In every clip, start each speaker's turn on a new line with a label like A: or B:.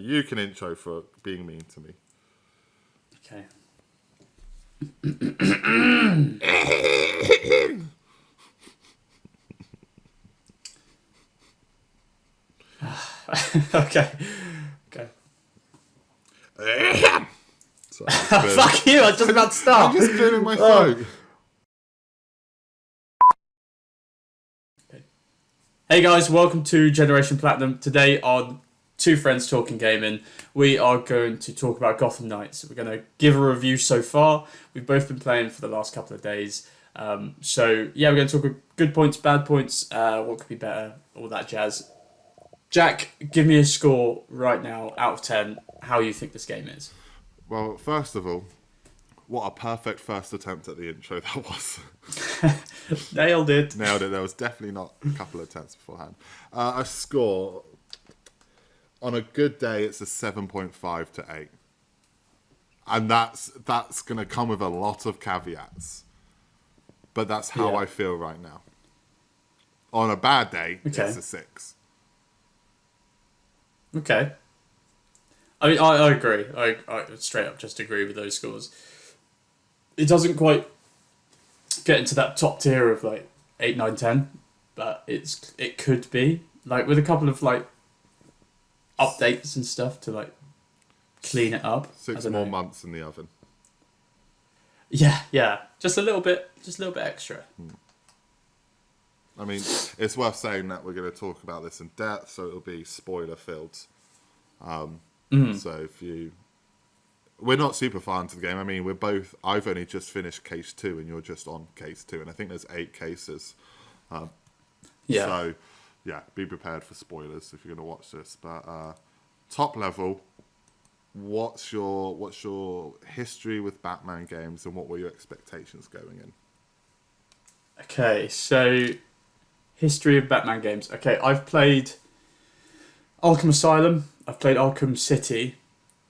A: you can intro for being mean to me.
B: Okay. Okay.
A: Sorry,
B: Fuck you! I was just about to start.
A: I'm just clearing my throat.
B: Hey guys, welcome to Generation Platinum. Today on Two Friends Talking Gaming, we are going to talk about Gotham Knights. We're going to give a review so far. We've both been playing for the last couple of days. So yeah, we're going to talk about good points, bad points, what could be better, all that jazz. Jack, give me a score right now out of 10, how you think this game is.
A: Well, first of all, what a perfect first attempt at the intro that was.
B: Nailed it.
A: Nailed it. There was definitely not a couple of attempts beforehand. A score, on a good day, it's a 7.5 to 8. And that's going to come with a lot of caveats. But that's how I feel right now. On a bad day, it's a 6.
B: Okay. I mean, I agree. I straight up just agree with those scores. It doesn't quite get into that top tier of like 8, 9, 10, but it could be like with a couple of like updates and stuff to like clean it up.
A: 6 more months in the oven.
B: Yeah, just a little bit extra.
A: I mean, it's worth saying that we're going to talk about this in depth, so it'll be spoiler filled. So we're not super far into the game. I mean, I've only just finished case 2 and you're just on case 2, and I think there's 8 cases. So yeah, be prepared for spoilers if you're going to watch this. But top level, what's your history with Batman games and what were your expectations going in?
B: Okay, so history of Batman games. Okay, I've played Arkham Asylum, I've played Arkham City,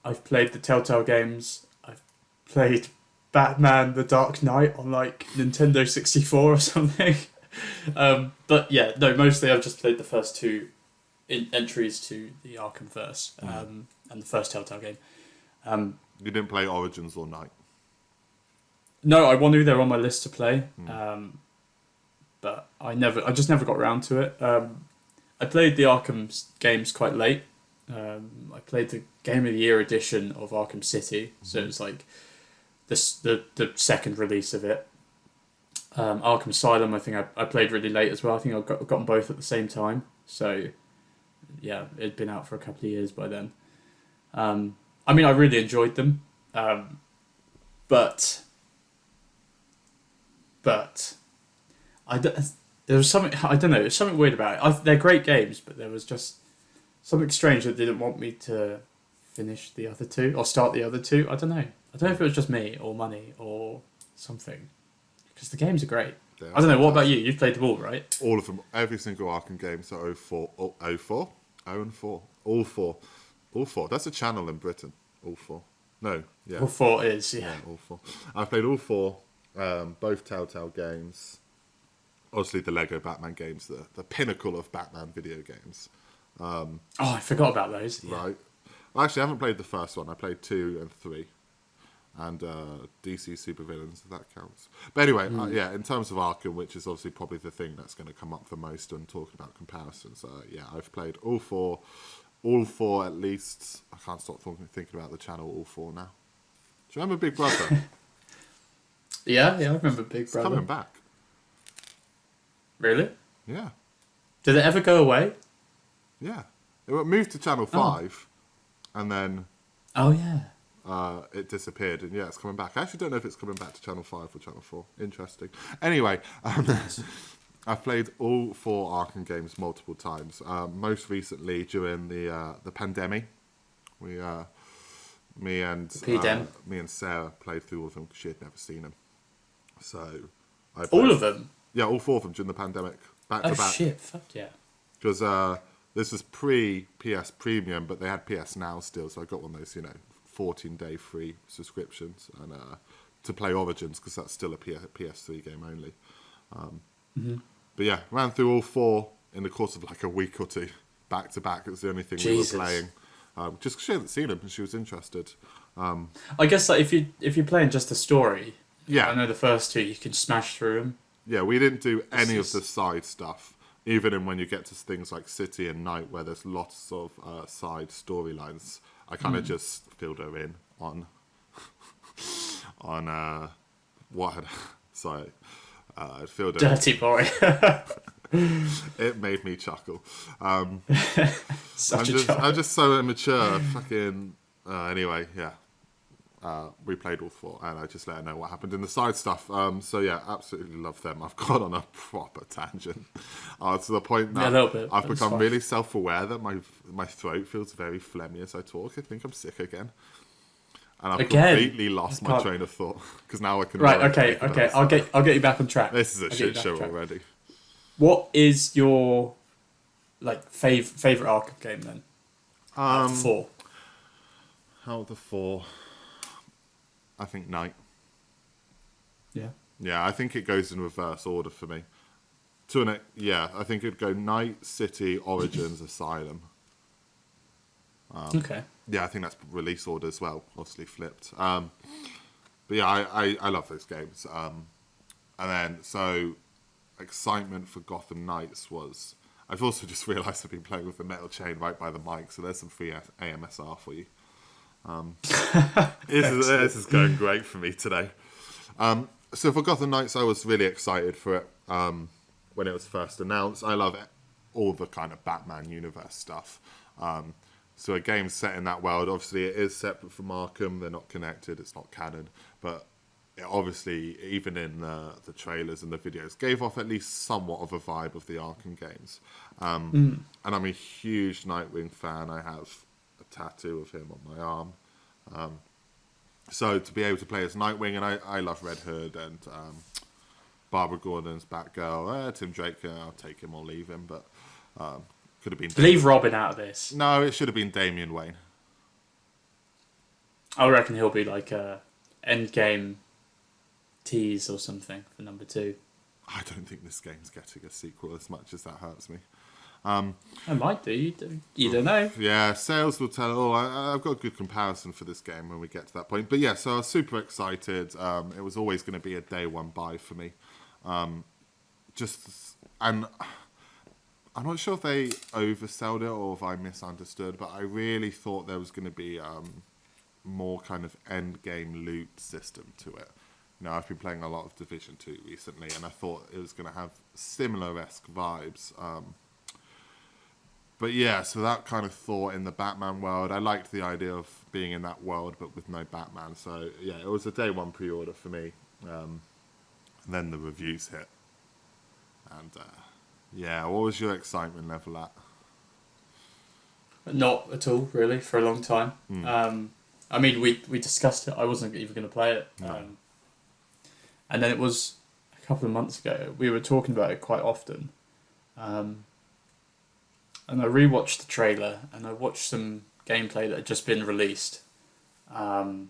B: I've played the Telltale games, I've played Batman the Dark Knight on like Nintendo 64 or something. But yeah, no, mostly I've just played the first 2 entries to the Arkhamverse and the first Telltale game.
A: You didn't play Origins or Night?
B: No, I want to. They're on my list to play, but I just never got around to it. I played the Arkham games quite late. I played the Game of the Year edition of Arkham City, so it was like the second release of it. Arkham Asylum, I think I played really late as well. I think I got them both at the same time. So yeah, it'd been out for a couple of years by then. I mean, I really enjoyed them, but there was something, I don't know, there's something weird about it. They're great games, but there was just something strange that didn't want me to finish the other 2 or start the other 2. I don't know if it was just me or money or something, because the games are great. I don't know, what about you? You've played them all, right?
A: All of them, every single Arkham game, so 04, all four. That's a channel in Britain, all 4. No, yeah.
B: All 4 is, yeah.
A: All 4. I've played all 4, both Telltale games. Obviously, the Lego Batman games, the pinnacle of Batman video games.
B: I forgot about those. Yeah.
A: Right. Well, actually, I haven't played the first one. I played 2 and 3. And DC Supervillains, if that counts. But anyway, in terms of Arkham, which is obviously probably the thing that's going to come up the most when talking about comparisons, I've played all 4 at least. I can't stop thinking about the channel all 4 now. Do you remember Big Brother?
B: Yeah, I remember Big Brother.
A: It's coming back.
B: Really?
A: Yeah.
B: Did it ever go away?
A: Yeah. It moved to Channel 5, and then...
B: Oh, yeah.
A: It disappeared, and yeah, it's coming back. I actually don't know if it's coming back to Channel 5 or Channel 4. Interesting. Anyway, I've played all 4 Arkham games multiple times. Most recently during the pandemic, me and Sarah played through all of them because she had never seen them. So
B: all of them?
A: Yeah, all 4 of them during the pandemic, back to back.
B: Oh shit! Fuck yeah!
A: Because this was pre-PS Premium, but they had PS Now still, so I got one of those, 14-day free subscriptions and to play Origins because that's still a PS3 game only. But yeah, ran through all 4 in the course of like a week or 2, back to back. It was the only thing we were playing. just 'cause she hadn't seen them and she was interested.
B: I guess like if you're playing just the story,
A: Yeah.
B: I know the first two you can smash through them.
A: Yeah, we didn't do any of the side stuff. Even in when you get to things like City and Night, where there's lots of side storylines, I kind of just filled her in on what had sorry, I filled her.
B: Dirty boy.
A: It made me chuckle.
B: Such a child.
A: I'm just so immature. Fucking anyway, yeah. We played all four, and I just let her know what happened in the side stuff. So yeah, absolutely love them. I've gone on a proper tangent to the point that
B: a little bit,
A: I've
B: that's
A: become
B: fine.
A: really self-aware that my throat feels very phlegmy as I talk. I think I'm sick again, and I've completely lost my train of thought because now I can.
B: Right. Okay. I'll get you back on track.
A: This is a shit show already.
B: What is your like favorite Arkham game then? Four.
A: Out of the four, I think Night.
B: Yeah.
A: Yeah, I think it goes in reverse order for me. I think it'd go Night, City, Origins, Asylum.
B: Okay.
A: Yeah, I think that's release order as well, obviously flipped. But yeah, I love those games. And then, so, excitement for Gotham Knights was... I've also just realised I've been playing with the metal chain right by the mic, so there's some free AMSR for you. This is going great for me today. So for Gotham Knights, I was really excited for it when it was first announced. I love all the kind of Batman universe stuff. So a game set in that world, obviously it is separate from Arkham. They're not connected. It's not canon. But it obviously, even in the trailers and the videos, gave off at least somewhat of a vibe of the Arkham games. And I'm a huge Nightwing fan. I have a tattoo of him on my arm. So to be able to play as Nightwing, and I love Red Hood and Barbara Gordon's Batgirl. Tim Drake, I'll take him or leave him, but could have been...
B: Leave Robin out of this.
A: No, it should have been Damian Wayne.
B: I reckon he'll be like a endgame tease or something for number 2.
A: I don't think this game's getting a sequel as much as that hurts me.
B: It might do. You don't know.
A: Yeah, sales will tell. I've got a good comparison for this game when we get to that point. But yeah, so I was super excited. It was always going to be a day one buy for me. And I'm not sure if they oversold it or if I misunderstood, but I really thought there was going to be more kind of end game loot system to it. You know, I've been playing a lot of Division 2 recently, and I thought it was going to have similar-esque vibes. But yeah, so that kind of thought in the Batman world. I liked the idea of being in that world, but with no Batman. So yeah, it was a day one pre-order for me. And then the reviews hit. And yeah, what was your excitement level at?
B: Not at all, really, for a long time. I mean, we discussed it. I wasn't even going to play it.
A: No.
B: And then it was a couple of months ago. We were talking about it quite often. And I rewatched the trailer and I watched some gameplay that had just been released. And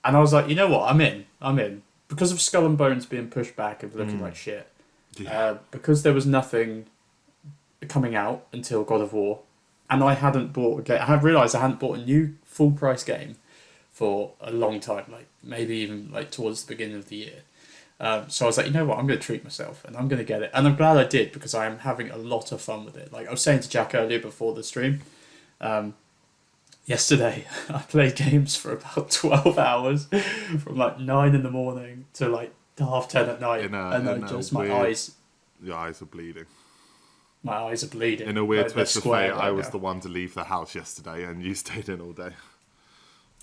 B: I was like, you know what? I'm in. Because of Skull and Bones being pushed back and looking like shit.
A: Yeah.
B: Because there was nothing coming out until God of War. And I hadn't bought a game. I had realised I hadn't bought a new full price game for a long time. Like maybe even like towards the beginning of the year. So I was like, you know what, I'm going to treat myself and I'm going to get it. And I'm glad I did because I am having a lot of fun with it. Like I was saying to Jack earlier before the stream, yesterday I played games for about 12 hours from like 9 in the morning to like 10:30 at night.
A: Your eyes are bleeding.
B: My eyes are bleeding.
A: In a weird
B: Like,
A: twist of fate,
B: right
A: I was
B: now.
A: the one to leave the house yesterday and you stayed in all day.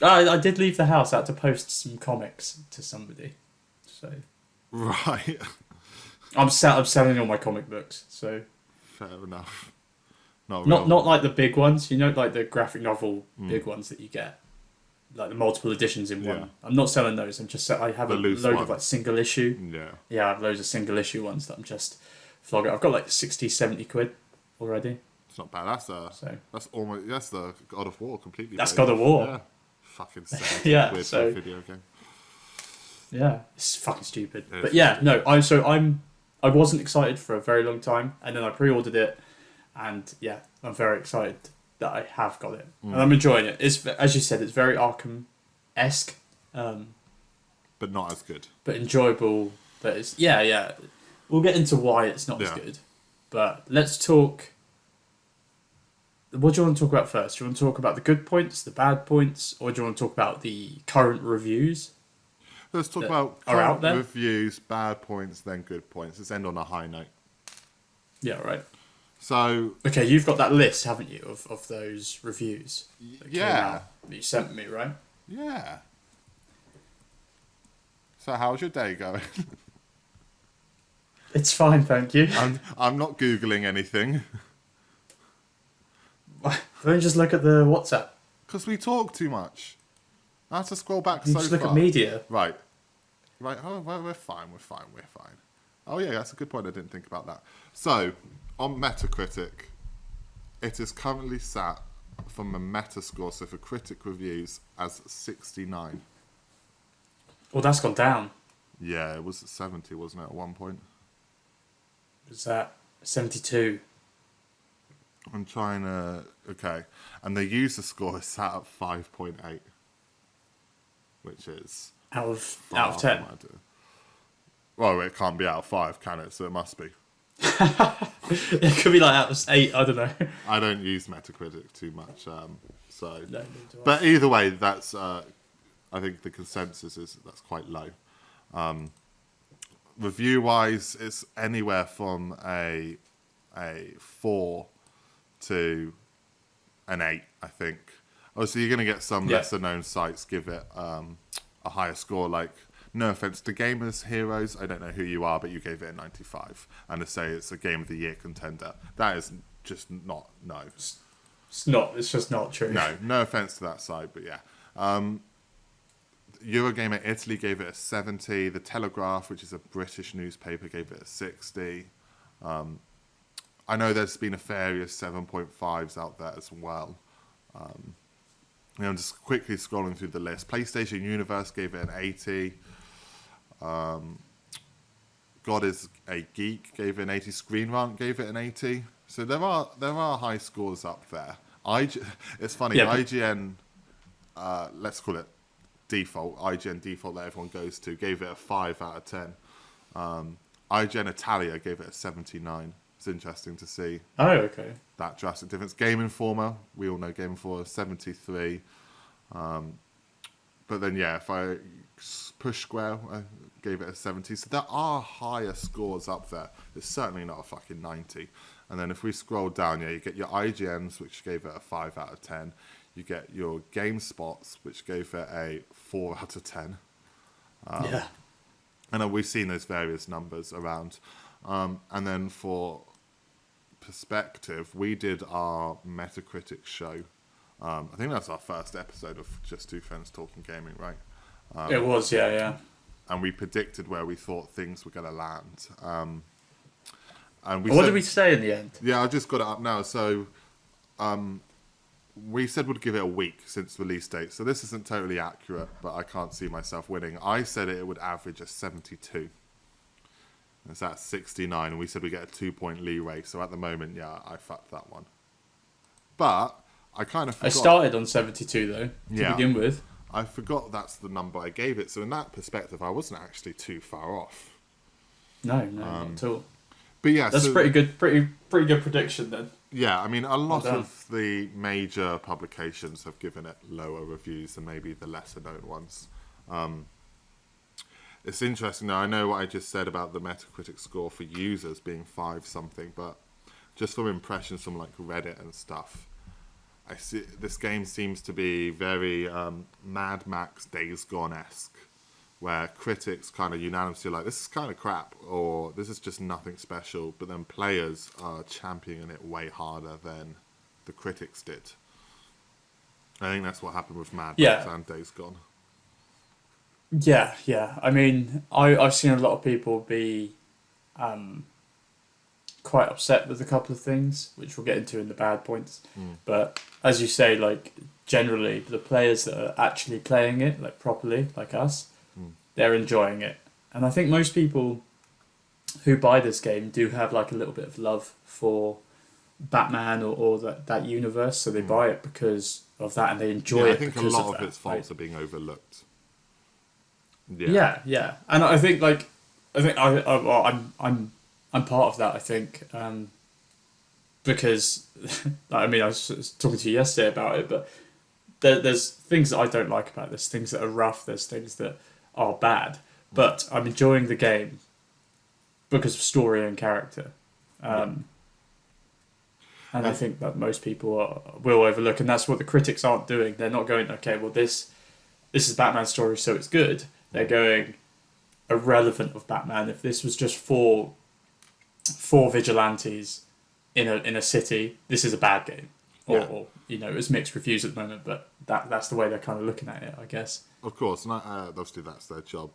B: I did leave the house. I had to post some comics to somebody. So...
A: Right.
B: I'm selling all my comic books, so
A: Fair enough.
B: not like the big ones, you know, like the graphic novel big ones that you get, like the multiple editions in one.
A: Yeah.
B: I'm not selling those. I have a load of like single issue.
A: Yeah.
B: I have loads of single issue ones that I'm just flogging. I've got like 60-70 quid already.
A: It's not bad. That's the God of War completely.
B: That's God of War.
A: Yeah. Fucking 70
B: Yeah,
A: quid
B: so-
A: for a video game.
B: Yeah, it's fucking stupid.
A: It
B: But
A: is
B: yeah,
A: stupid.
B: no, I wasn't excited for a very long time, and then I pre-ordered it, and yeah, I'm very excited that I have got it, and I'm enjoying it. It's, as you said, it's very Arkham-esque,
A: but not as good.
B: but enjoyable. But it's yeah. We'll get into why it's not as
A: Yeah.
B: good, but let's talk. What do you want to talk about first? Do you want to talk about the good points, the bad points, or do you want to talk about the current reviews?
A: Let's talk
B: that
A: about
B: are out
A: current
B: there?
A: reviews, bad points, then good points. Let's end on a high note.
B: Yeah, right.
A: So
B: Okay, you've got that list, haven't you, of those reviews? That came
A: yeah,
B: out that you sent me, right?
A: yeah. So how's your day going?
B: It's fine, thank you.
A: I'm not googling anything
B: Don't just look at the WhatsApp.
A: because we talk too much. I have to scroll back
B: You
A: so
B: just
A: far.
B: look at media.
A: Right. Oh, well, we're fine. Oh yeah, that's a good point. I didn't think about that. So on Metacritic, it is currently sat from a Metascore, so for critic reviews, as 69.
B: Well, that's gone down.
A: Yeah, it was 70, wasn't it, at one point?
B: Was that 72?
A: I'm trying to... Okay. And the user score is sat at 5.8, which is...
B: Out of
A: far
B: 10.
A: from ideal. Well, it can't be out of 5, can it? So it must be.
B: It could be like out of 8, I don't know.
A: I don't use Metacritic too much, so...
B: No, neither do I.
A: But either way, that's... I think the consensus is that's quite low. Review-wise, it's anywhere from a 4 to an 8, I think. Obviously, you're going to get some lesser-known sites give it a higher score. Like, no offense to Gamers Heroes, I don't know who you are, but you gave it a 95, and to say it's a Game of the Year contender, that is just not
B: It's just not true.
A: No offense to that side, but yeah. Eurogamer Italy gave it a 70. The Telegraph, which is a British newspaper, gave it a 60. I know there's been a various 7.5s out there as well. I'm just quickly scrolling through the list. PlayStation Universe gave it an 80. God is a Geek gave it an 80. Screen Rant gave it an 80. So there are high scores up there. It's funny.
B: Yeah,
A: IGN, let's call it default. IGN default that everyone goes to gave it a 5 out of 10. IGN Italia gave it a 79. It's interesting to see.
B: Oh, okay.
A: That drastic difference. Game Informer, we all know Game Informer, 73. But then, yeah, if I push Square, I gave it a 70. So there are higher scores up there. It's certainly not a fucking 90. And then if we scroll down, yeah, you get your IGNs, which gave it a 5 out of 10. You get your GameSpots, which gave it a 4 out of 10.
B: Yeah.
A: And we've seen those various numbers around. And then for perspective, we did our Metacritic show. I think that's our first episode of Just Two Friends Talking Gaming, right?
B: It was, yeah.
A: And we predicted where we thought things were going to land. And
B: What did we say in the end?
A: Yeah, I just got it up now. So we said we'd give it a week since release date. So this isn't totally accurate, but I can't see myself winning. I said it would average a 72. It's at 69, and we said we get a 2-point leeway. So at the moment, yeah, I fucked that one. But I kind of forgot.
B: I started on 72, though, to begin with.
A: I forgot that's the number I gave it. So in that perspective, I wasn't actually too far off.
B: No, not at all.
A: But yeah,
B: that's pretty good prediction then.
A: Yeah, I mean, a lot of the major publications have given it lower reviews than maybe the lesser known ones. It's interesting now. I know what I just said about the Metacritic score for users being 5 something, but just from impressions from like Reddit and stuff, I see this game seems to be very Mad Max Days Gone-esque, where critics kind of unanimously like, this is kind of crap, or this is just nothing special, but then players are championing it way harder than the critics did. I think that's what happened with Mad Max and Days Gone.
B: Yeah. I mean, I've seen a lot of people be quite upset with a couple of things, which we'll get into in the bad points. But as you say, like, generally, the players that are actually playing it, like, properly, like us, they're enjoying it. And I think most people who buy this game do have, like, a little bit of love for Batman or that universe, so they buy it because of that, and they enjoy it.
A: I think a lot of its faults are being overlooked.
B: Yeah, and I think I'm part of that. I think because I mean I was talking to you yesterday about it, but there's things that I don't like about this. Things that are rough. There's things that are bad, but I'm enjoying the game because of story and character. And I think that most people will overlook, and that's what the critics aren't doing. They're not going, okay, well this is Batman's story, so it's good. They're going irrelevant of Batman. If this was just four vigilantes in a city, this is a bad game. Or it's mixed reviews at the moment, but that's the way they're kind of looking at it, I guess.
A: Of course, and obviously that's their job.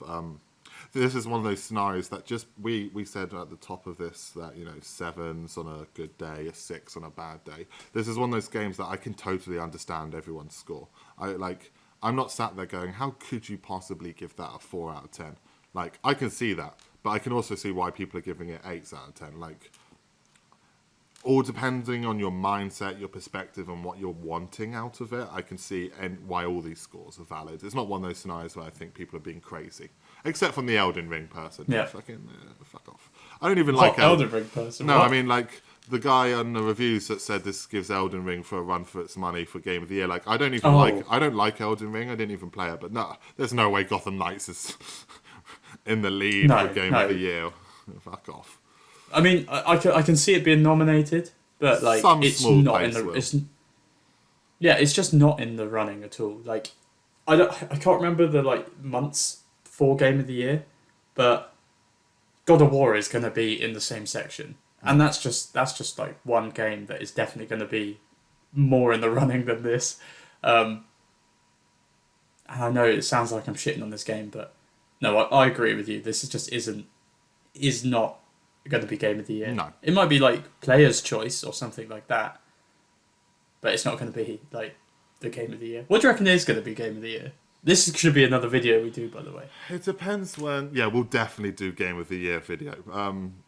A: This is one of those scenarios that just we said at the top of this that 7's on a good day, a 6 on a bad day. This is one of those games that I can totally understand everyone's score. I'm not sat there going, how could you possibly give that a 4 out of 10? Like, I can see that, but I can also see why people are giving it 8s out of 10. Like, all depending on your mindset, your perspective, and what you're wanting out of it, I can see why all these scores are valid. It's not one of those scenarios where I think people are being crazy. Except from the Elden Ring person.
B: Yeah.
A: Fucking, fuck off. I don't even like
B: Elden Ring person.
A: No,
B: what?
A: I mean, like, the guy on the reviews that said this gives Elden Ring for a run for its money for Game of the Year. Like, I don't like Elden Ring. I didn't even play it. But no, there's no way Gotham Knights is in the lead for Game of the Year. Fuck off.
B: I mean, I can see it being nominated, but like it's not in the. It's just not in the running at all. Like, I can't remember the months for Game of the Year, but God of War is going to be in the same section, and that's just like one game that is definitely going to be more in the running than this. And I know it sounds like I'm shitting on this game, but no, I agree with you. This is not going to be Game of the Year.
A: No,
B: it might be like Player's Choice or something like that, but it's not going to be like the Game of the Year. What do you reckon is going to be Game of the Year? This should be another video we do, by the way.
A: It depends when. Yeah, we'll definitely do Game of the Year video.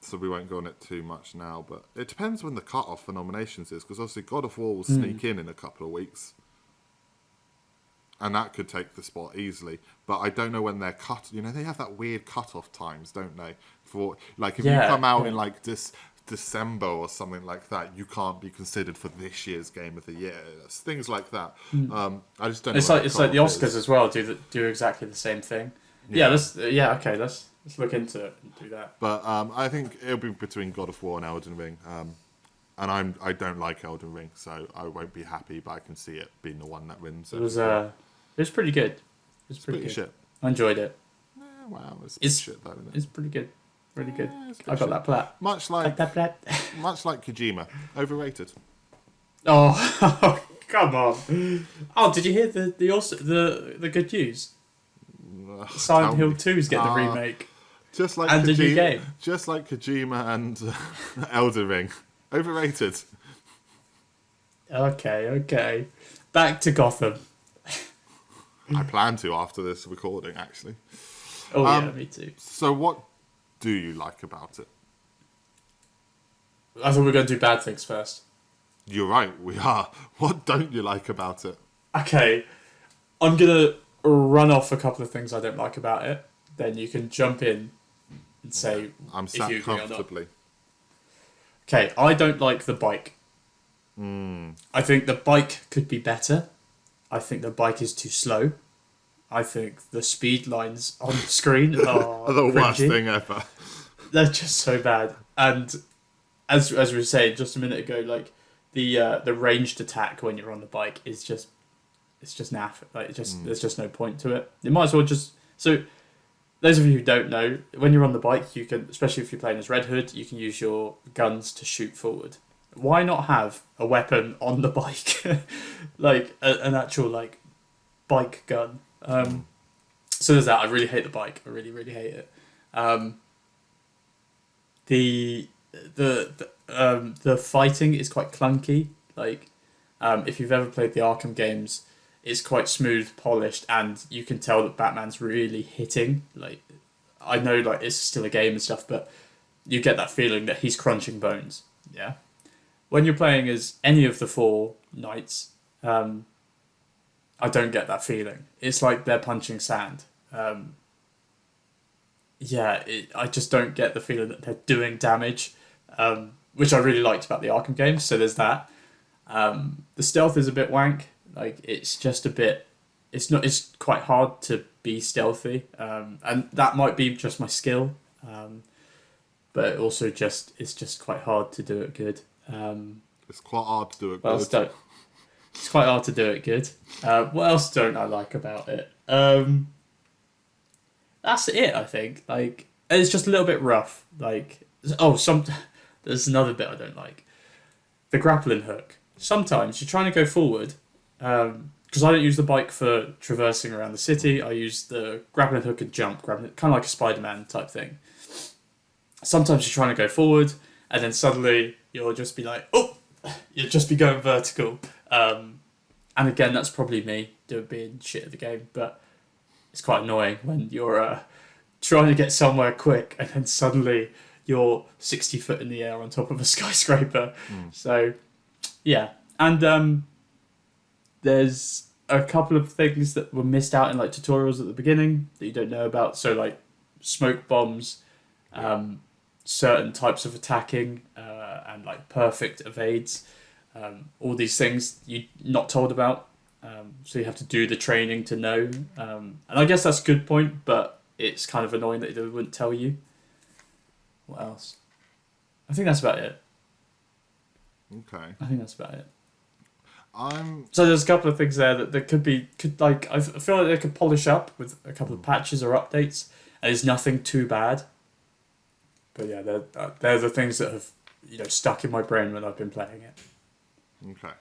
A: So we won't go on it too much now, but it depends when the cut-off for nominations is, because obviously God of War will sneak in a couple of weeks, and that could take the spot easily. But I don't know when they're cut. They have that weird cut-off times, don't they? For if you come out in this December or something like that, you can't be considered for this year's Game of the Year. It's things like that. I just don't know.
B: It's like the Oscars as well. Do exactly the same thing. Yeah. Let's look into it and do that.
A: But I think it'll be between God of War and Elden Ring. And I don't like Elden Ring, so I won't be happy. But I can see it being the one that wins.
B: It was pretty good. It was pretty good.
A: Shit.
B: I enjoyed it.
A: Wow, it's shit though, isn't it?
B: It's pretty good. Really good. I got that plat.
A: Much like Kojima, overrated.
B: Oh, come on! Oh, did you hear the good news? Silent Hill 2 is getting a remake.
A: Just like
B: and
A: Kojima,
B: a new game.
A: Just like Kojima and Elden Ring, overrated.
B: Okay. Back to Gotham.
A: I plan to after this recording, actually.
B: Oh yeah, me too.
A: So what do you like about it?
B: I thought we were going to do bad things first.
A: You're right, we are. What don't you like about it?
B: Okay, I'm going to run off a couple of things I don't like about it. Then you can jump in and say
A: I'm
B: if you agree
A: comfortably.
B: or not. Okay, I don't like the bike. I think the bike could be better. I think the bike is too slow. I think the speed lines on the screen are
A: the worst
B: cringy.
A: thing ever.
B: They're just so bad. And as we were saying just a minute ago, like the ranged attack when you're on the bike is just naff. Like there's just no point to it. You might as well just those of you who don't know, when you're on the bike, you can, especially if you're playing as Red Hood, you can use your guns to shoot forward. Why not have a weapon on the bike, like an actual bike gun? So there's that. I really hate the bike. I really, really hate it. The fighting is quite clunky. If you've ever played the Arkham games, it's quite smooth, polished, and you can tell that Batman's really hitting. I know it's still a game and stuff, but you get that feeling that he's crunching bones. Yeah. when you're playing as any of the four knights, I don't get that feeling. It's like they're punching sand. I just don't get the feeling that they're doing damage, which I really liked about the Arkham games. So there's that. The stealth is a bit wank. Like it's just a bit. It's not. It's quite hard to be stealthy, and that might be just my skill. But it also it's just quite hard to do it good.
A: It's quite hard to do it
B: good. It's quite hard to do it good. What else don't I like about it? That's it, I think. Like, it's just a little bit rough. Like, there's another bit I don't like. The grappling hook. Sometimes you're trying to go forward, because I don't use the bike for traversing around the city. I use the grappling hook and jump, kind of like a Spider-Man type thing. Sometimes you're trying to go forward, and then suddenly you'll just be like, oh, you'll just be going vertical. And again, that's probably me being shit at the game, but it's quite annoying when you're trying to get somewhere quick and then suddenly you're 60 foot in the air on top of a skyscraper. So, yeah. And there's a couple of things that were missed out in like tutorials at the beginning that you don't know about. So, like smoke bombs, certain types of attacking, and like perfect evades. All these things you're not told about. So you have to do the training to know. And I guess that's a good point, but it's kind of annoying that they wouldn't tell you. What else? I think that's about it.
A: Okay.
B: I think that's about it. So there's a couple of things there that I feel like they could polish up with a couple of patches or updates, and it's nothing too bad. But yeah, they're the things that have stuck in my brain when I've been playing it.
A: Okay.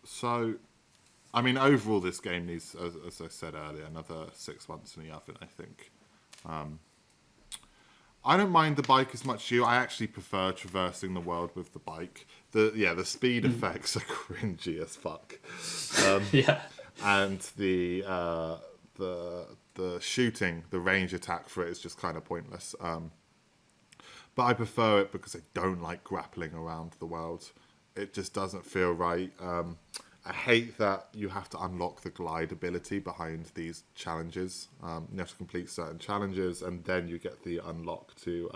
A: So, I mean, overall, this game needs, as I said earlier, another 6 months in the oven, I think. I don't mind the bike as much as you. I actually prefer traversing the world with the bike. The speed effects are cringy as fuck.
B: Yeah.
A: And the shooting, the range attack for it is just kind of pointless. But I prefer it because I don't like grappling around the world. It just doesn't feel right. I hate that you have to unlock the glide ability behind these challenges. You have to complete certain challenges, and then you get the unlock to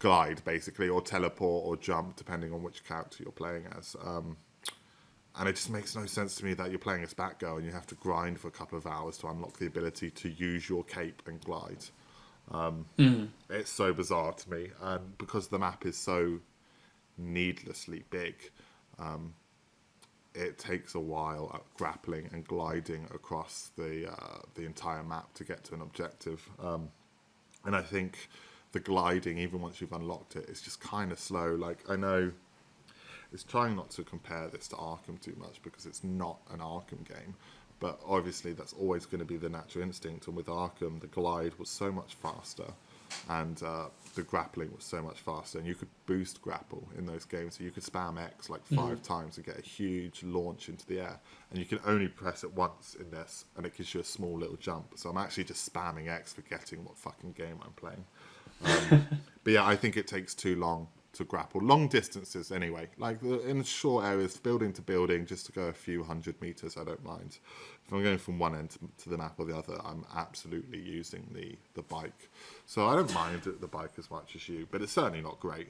A: glide, basically, or teleport or jump, depending on which character you're playing as. And it just makes no sense to me that you're playing as Batgirl and you have to grind for a couple of hours to unlock the ability to use your cape and glide. It's so bizarre to me, and because the map is so needlessly big, it takes a while grappling and gliding across the entire map to get to an objective. And I think the gliding, even once you've unlocked it, is just kind of slow. Like, I know it's trying not to compare this to Arkham too much because it's not an Arkham game, but obviously that's always going to be the natural instinct. And with Arkham, the glide was so much faster, and the grappling was so much faster, and you could boost grapple in those games, so you could spam X like 5 times and get a huge launch into the air, and you can only press it once in this, and it gives you a small little jump. So I'm actually just spamming X, forgetting what fucking game I'm playing. But yeah, I think it takes too long to grapple. Long distances anyway, like in short areas, building to building, just to go a few 100 meters, I don't mind. If I'm going from one end to the map or the other, I'm absolutely using the bike. So I don't mind the bike as much as you, but it's certainly not great.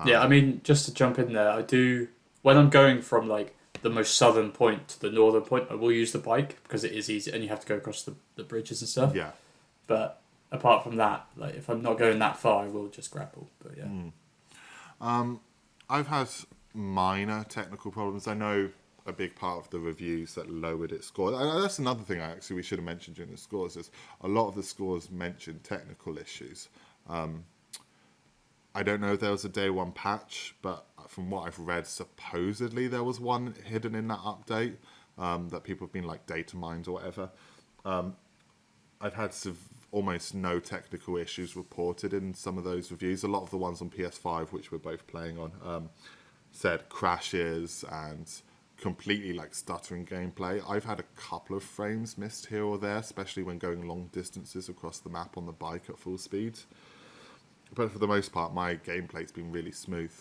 B: Yeah, I mean, just to jump in there, I do, when I'm going from like the most southern point to the northern point, I will use the bike because it is easy and you have to go across the bridges and stuff.
A: Yeah.
B: But apart from that, like if I'm not going that far, I will just grapple. But yeah.
A: I've had minor technical problems. I know a big part of the reviews that lowered its score. That's another thing we should have mentioned during the scores, is a lot of the scores mentioned technical issues. I don't know if there was a day one patch, but from what I've read, supposedly there was one hidden in that update, that people have been like data mined or whatever. I've had almost no technical issues reported in some of those reviews. A lot of the ones on PS5, which we're both playing on, said crashes and completely like stuttering gameplay. I've had a couple of frames missed here or there, especially when going long distances across the map on the bike at full speed. but for the most part, my gameplay's been really smooth.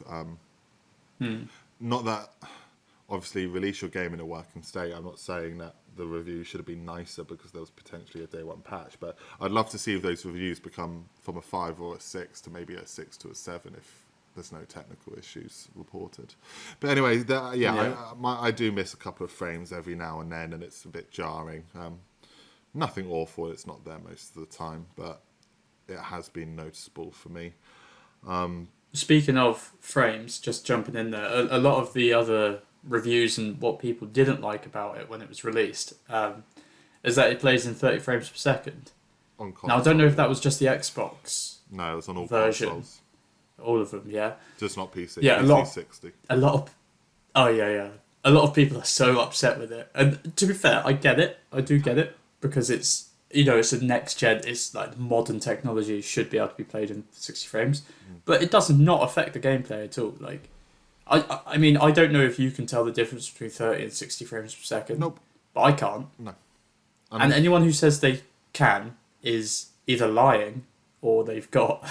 A: Not that, obviously, release your game in a working state. I'm not saying that the review should have been nicer because there was potentially a day one patch, but I'd love to see if those reviews become from a 5 or a 6 to maybe a 6 to a 7 if there's no technical issues reported. But anyway, I do miss a couple of frames every now and then, and it's a bit jarring. Nothing awful, it's not there most of the time, but it has been noticeable for me.
B: Speaking of frames, just jumping in there, a lot of the other reviews and what people didn't like about it when it was released is that it plays in 30 frames per second.
A: On console,
B: now, I don't know if that was just the Xbox
A: No, it was on all
B: version.
A: consoles.
B: All of them, yeah.
A: Just not PC.
B: Yeah,
A: PC 60.
B: A lot of... Oh, yeah. A lot of people are so upset with it. And to be fair, I get it. I do get it. Because it's, it's a next gen, it's like modern technology, should be able to be played in 60 frames. But it does not affect the gameplay at all. Like, I mean, I don't know if you can tell the difference between 30 and 60 frames per second.
A: Nope.
B: But I can't.
A: No.
B: And anyone who says they can is either lying or they've got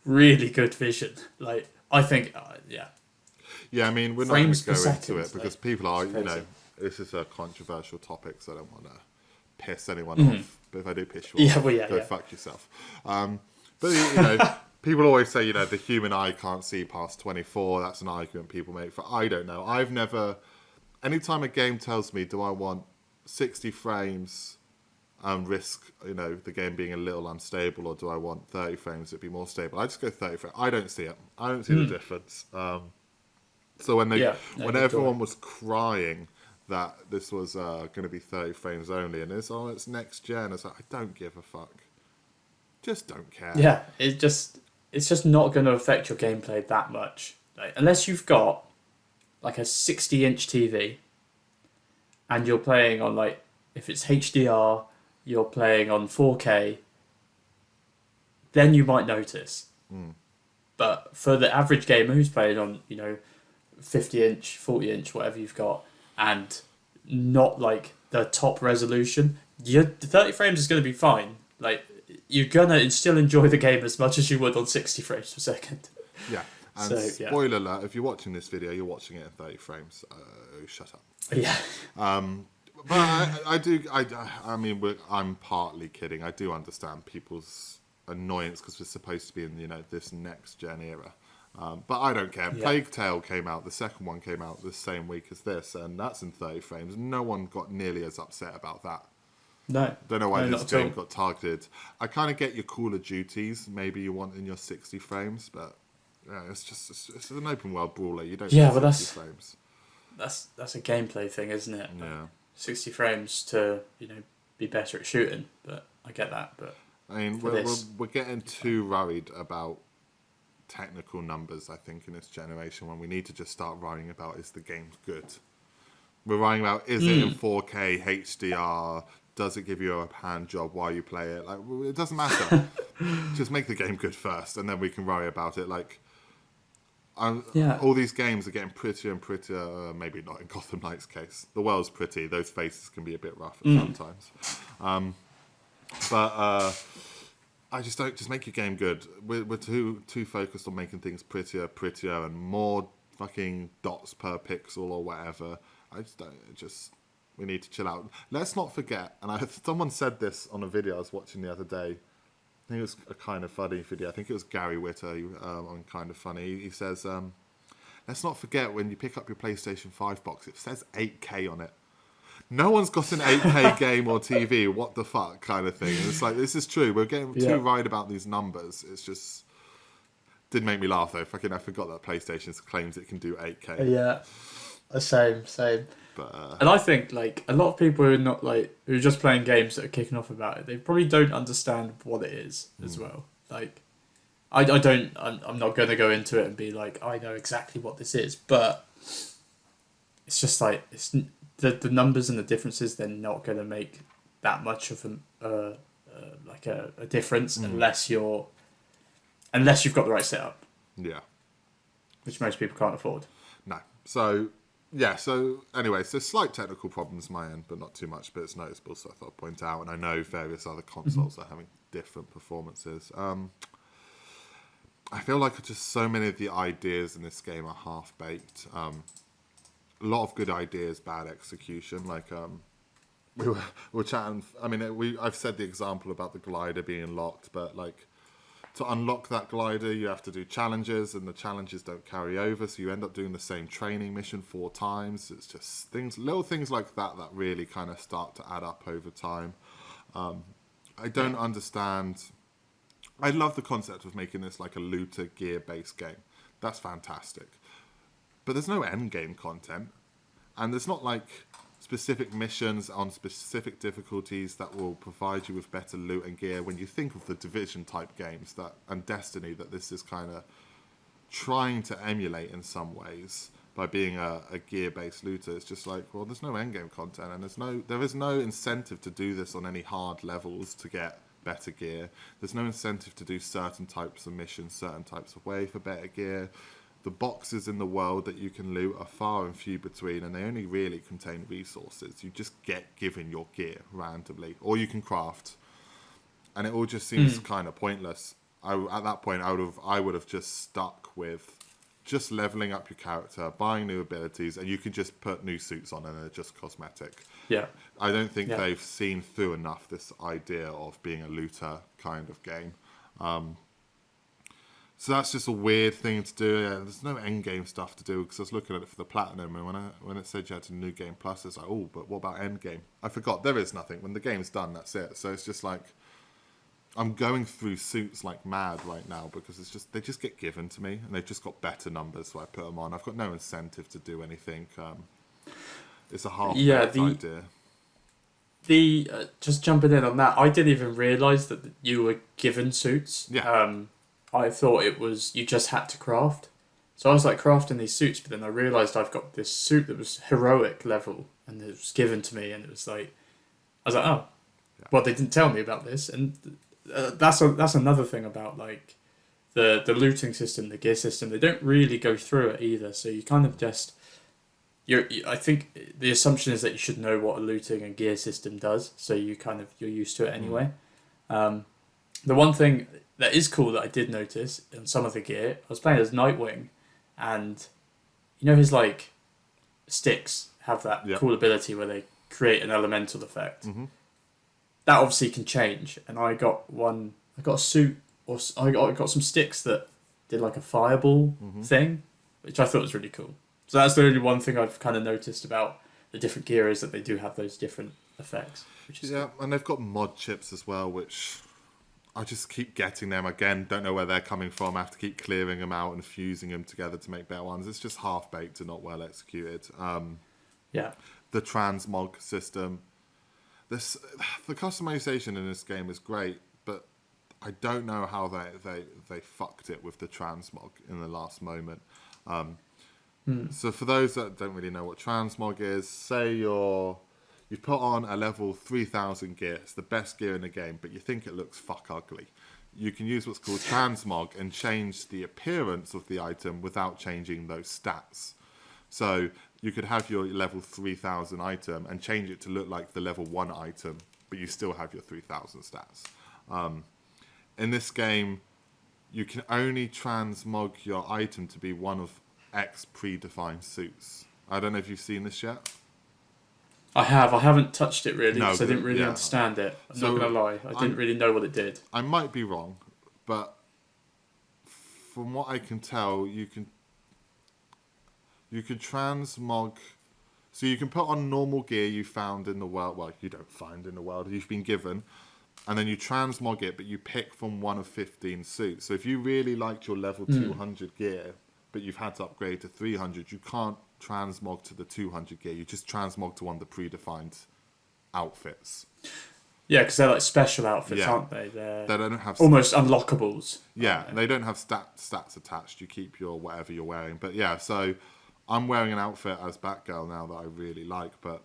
B: really good vision. Like, I think, yeah.
A: Yeah, I mean, we're
B: Frames
A: not going to
B: per
A: go into
B: second,
A: it because
B: like,
A: people are,
B: crazy.
A: this is a controversial topic, so I don't want to piss anyone off. But if I do piss you off, go fuck yourself. But, people always say, the human eye can't see past 24. That's an argument people make for, I don't know. I've never, anytime a game tells me, do I want 60 frames and risk, the game being a little unstable, or do I want 30 frames to be more stable? I just go 30 frames. I don't see it. I don't see the difference. So when everyone was crying that this was going to be 30 frames only, and it's next gen, it's like, I don't give a fuck. Just don't care.
B: Yeah, it's just not going to affect your gameplay that much. Like, unless you've got like a 60-inch TV and you're playing on, like, if it's HDR, you're playing on 4K, then you might notice. But for the average gamer who's playing on, 50-inch, 40-inch, whatever you've got, and not like the top resolution, the 30 frames is going to be fine. Like, you're going to still enjoy the game as much as you would on 60 frames per second.
A: Yeah. And spoiler alert, if you're watching this video, you're watching it in 30 frames. Shut up.
B: Yeah.
A: But I mean, I'm partly kidding. I do understand people's annoyance because we're supposed to be in, this next gen era. But I don't care. Plague Tale came out, the second one came out the same week as this, and that's in 30 frames. No one got nearly as upset about that.
B: No.
A: Don't know why this game got targeted. I kind of get your Call of Duties, maybe you want in your 60 frames, but yeah, it's an open world brawler. You don't need 60 frames.
B: That's a gameplay thing, isn't it?
A: Yeah.
B: 60 frames to, be better at shooting, but I get that. But
A: I mean, we're getting too worried about technical numbers, I think, in this generation, when we need to just start worrying about, is the game good? We're worrying about, is it in 4K, HDR, does it give you a hand job while you play it? Like, it doesn't matter. Just make the game good first, and then we can worry about it. Like, all these games are getting prettier and prettier. Maybe not in Gotham Knights' case. The world's pretty. Those faces can be a bit rough sometimes. But I just don't. Just make your game good. We're too focused on making things prettier, and more fucking dots per pixel or whatever. I just don't. We need to chill out. Let's not forget. And someone said this on a video I was watching the other day. I think it was a Kind of Funny video. I think it was Gary Witter on Kind of Funny. He says, let's not forget when you pick up your PlayStation 5 box, it says 8K on it. No one's got an 8K game or TV. What the fuck kind of thing. And it's like, this is true. We're getting too right about these numbers. It's just... Did make me laugh, though. I forgot that PlayStation claims it can do 8K.
B: Yeah. Same.
A: But,
B: and I think, like, a lot of people who are not, like, who are just playing games that are kicking off about it, they probably don't understand what it is as well. Like, I'm not going to go into it and be like, I know exactly what this is, but it's just like, the numbers and the differences, they're not going to make that much of a difference unless you've got the right setup.
A: Yeah.
B: Which most people can't afford.
A: No. So... Yeah, so anyway, so slight technical problems my end, but not too much, but it's noticeable, so I thought I'd point out, and I know various other consoles are having different performances. I feel like just so many of the ideas in this game are half baked. A lot of good ideas, bad execution. Like we were chatting. I mean, I've said the example about the glider being locked, but like to unlock that glider, you have to do challenges, and the challenges don't carry over, so you end up doing the same training mission 4 times. It's just little things like that that really kind of start to add up over time. I don't understand. I love the concept of making this like a looter gear-based game. That's fantastic. But there's no end game content, and there's not like specific missions on specific difficulties that will provide you with better loot and gear. When you think of the Division type games and Destiny, that this is kind of trying to emulate in some ways by being a gear-based looter, it's just like, well, there's no endgame content, and there is no incentive to do this on any hard levels to get better gear. There's no incentive to do certain types of missions, certain types of way for better gear. The boxes in the world that you can loot are far and few between, and they only really contain resources. You just get given your gear randomly, or you can craft, and it all just seems kind of pointless. At that point, I would have just stuck with just leveling up your character, buying new abilities, and you can just put new suits on, and they're just cosmetic.
B: Yeah,
A: I don't think they've seen through enough this idea of being a looter kind of game. So that's just a weird thing to do. Yeah, there's no end game stuff to do, because I was looking at it for the platinum, and when it said you had to New Game Plus, it's like, oh, but what about end game? I forgot there is nothing. When the game's done, that's it. So it's just like I'm going through suits like mad right now, because they just get given to me, and they've just got better numbers, so I put them on. I've got no incentive to do anything. It's a half-baked idea.
B: Just jumping in on that, I didn't even realise that you were given suits.
A: Yeah.
B: I thought it was you just had to craft. So I was like crafting these suits, but then I realised I've got this suit that was heroic level, and it was given to me, and it was like, I was like, oh, well, they didn't tell me about this, and that's another thing about like the looting system, the gear system. They don't really go through it either, so you kind of just I think the assumption is that you should know what a looting and gear system does, so you're used to it anyway. The one thing that is cool that I did notice in some of the gear, I was playing as Nightwing, and you know his like sticks have that cool ability where they create an elemental effect. That obviously can change, and I got a suit, or I got some sticks that did like a fireball thing, which I thought was really cool. So that's the only one thing I've kind of noticed about the different gear, is that they do have those different effects. Which is cool.
A: And they've got mod chips as well, which I just keep getting them. Again, don't know where they're coming from. I have to keep clearing them out and fusing them together to make better ones. It's just half-baked and not well executed. The transmog system. The customization in this game is great, but I don't know how they fucked it with the transmog in the last moment. So for those that don't really know what transmog is, say you've put on a level 3000 gear, it's the best gear in the game, but you think it looks fuck ugly. You can use what's called transmog and change the appearance of the item without changing those stats. So you could have your level 3000 item and change it to look like the level 1 item, but you still have your 3000 stats. In this game, you can only transmog your item to be one of X predefined suits. I don't know if you've seen this yet.
B: I haven't touched it really, because I didn't really understand it. I'm not going to lie. I didn't really know what it did.
A: I might be wrong, but from what I can tell, you can transmog. So you can put on normal gear you found in the world. Well, you don't find in the world. You've been given. And then you transmog it, but you pick from one of 15 suits. So if you really liked your level 200 gear, but you've had to upgrade to 300, you can't transmog to the 200 gear. You just transmog to one of the predefined outfits.
B: Yeah, because they're like special outfits, aren't they?
A: They don't have
B: almost unlockables.
A: Yeah, they don't have stats attached. You keep your whatever you're wearing. But yeah, so I'm wearing an outfit as Batgirl now that I really like, but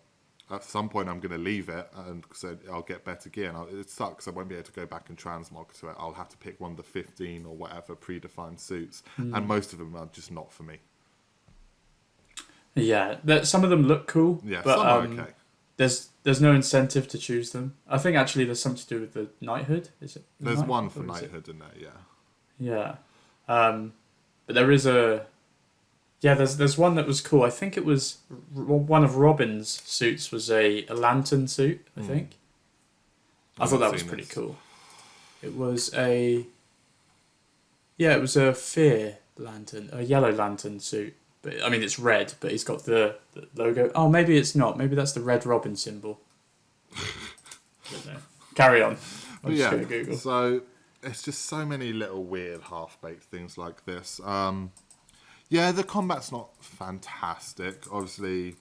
A: at some point I'm going to leave it, and so I'll get better gear. And it sucks. I won't be able to go back and transmog to it. I'll have to pick one of the 15 or whatever predefined suits, and most of them are just not for me.
B: Yeah, some of them look cool.
A: Yeah,
B: but
A: some are okay.
B: There's no incentive to choose them. I think actually there's something to do with the knighthood. Is it?
A: There's one for knighthood in there. Yeah.
B: Yeah. But there is there's one that was cool. I think it was one of Robin's suits was a lantern suit. I think. I thought that was pretty cool. It was it was a fear lantern, a yellow lantern suit. But I mean, it's red, but he's got the logo. Oh, maybe it's not. Maybe that's the Red Robin symbol. Carry on. I'm just going to Google.
A: So it's just so many little weird half-baked things like this. The combat's not fantastic. Obviously,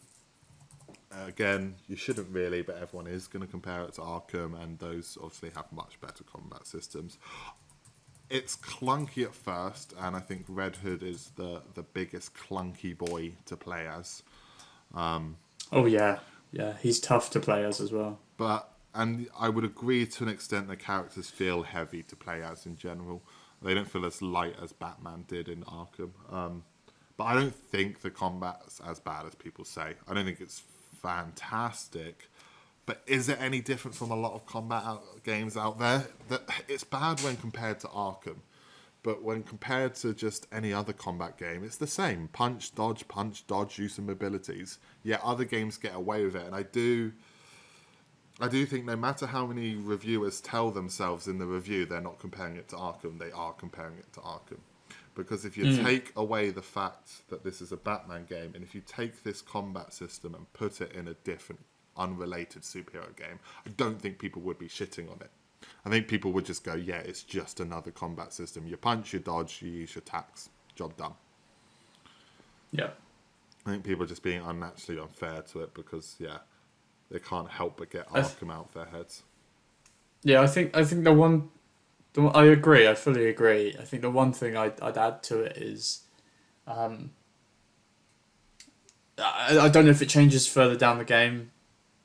A: again, you shouldn't really, but everyone is going to compare it to Arkham, and those obviously have much better combat systems. It's clunky at first, and I think Red Hood is the biggest clunky boy to play as.
B: He's tough to play as well.
A: And I would agree to an extent the characters feel heavy to play as in general. They don't feel as light as Batman did in Arkham. But I don't think the combat's as bad as people say. I don't think it's fantastic. But is it any different from a lot of games out there? It's bad when compared to Arkham. But when compared to just any other combat game, it's the same. Punch, dodge, use some abilities. Yet other games get away with it. And I do think no matter how many reviewers tell themselves in the review they're not comparing it to Arkham, they are comparing it to Arkham. Because if you take away the fact that this is a Batman game, and if you take this combat system and put it in a different, unrelated superhero game, I don't think people would be shitting on it. I think people would just go, yeah, it's just another combat system. You punch, you dodge, you use your attacks. Job done.
B: Yeah.
A: I think people are just being unnaturally unfair to it because, they can't help but get Arkham out of their heads.
B: Yeah, I think the one I agree. I fully agree. I think the one thing I'd add to it is, I don't know if it changes further down the game,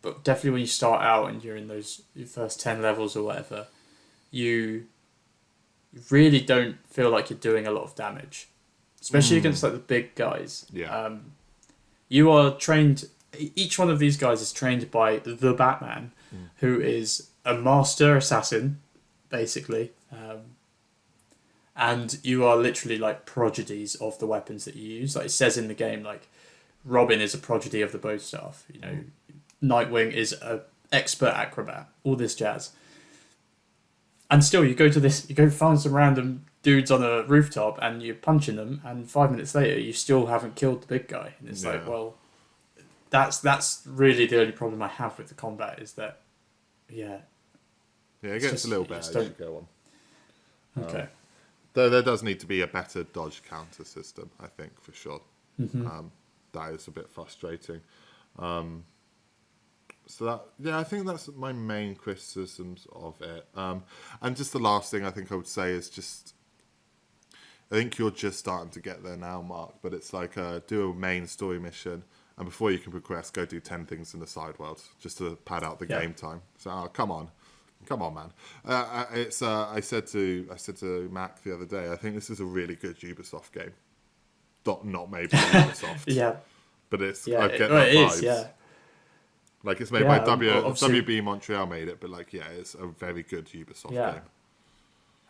B: but definitely when you start out and you're in your first 10 levels or whatever, you really don't feel like you're doing a lot of damage, especially against like the big guys.
A: Yeah.
B: You are trained. Each one of these guys is trained by the Batman, who is a master assassin, basically. And you are literally like prodigies of the weapons that you use. Like it says in the game, like Robin is a prodigy of the bow staff. You know, Nightwing is an expert acrobat. All this jazz. And still, you go find some random dudes on a rooftop, and you're punching them, and 5 minutes later, you still haven't killed the big guy. And it's like, well, that's really the only problem I have with the combat is that, it
A: gets a little better as you go on.
B: Okay.
A: Though there does need to be a better dodge counter system, I think, for sure. That is a bit frustrating. I think that's my main criticisms of it. And just the last thing I think I would say is just, I think you're just starting to get there now, Mark, but it's like do a main story mission, and before you can progress, go do 10 things in the side world, just to pad out the game time. So, come on, man. I said to Mac the other day, I think this is a really good Ubisoft game. Not made by Ubisoft. But it's I get that vibes. Like it's made by WB Montreal made it, but it's a very good Ubisoft game.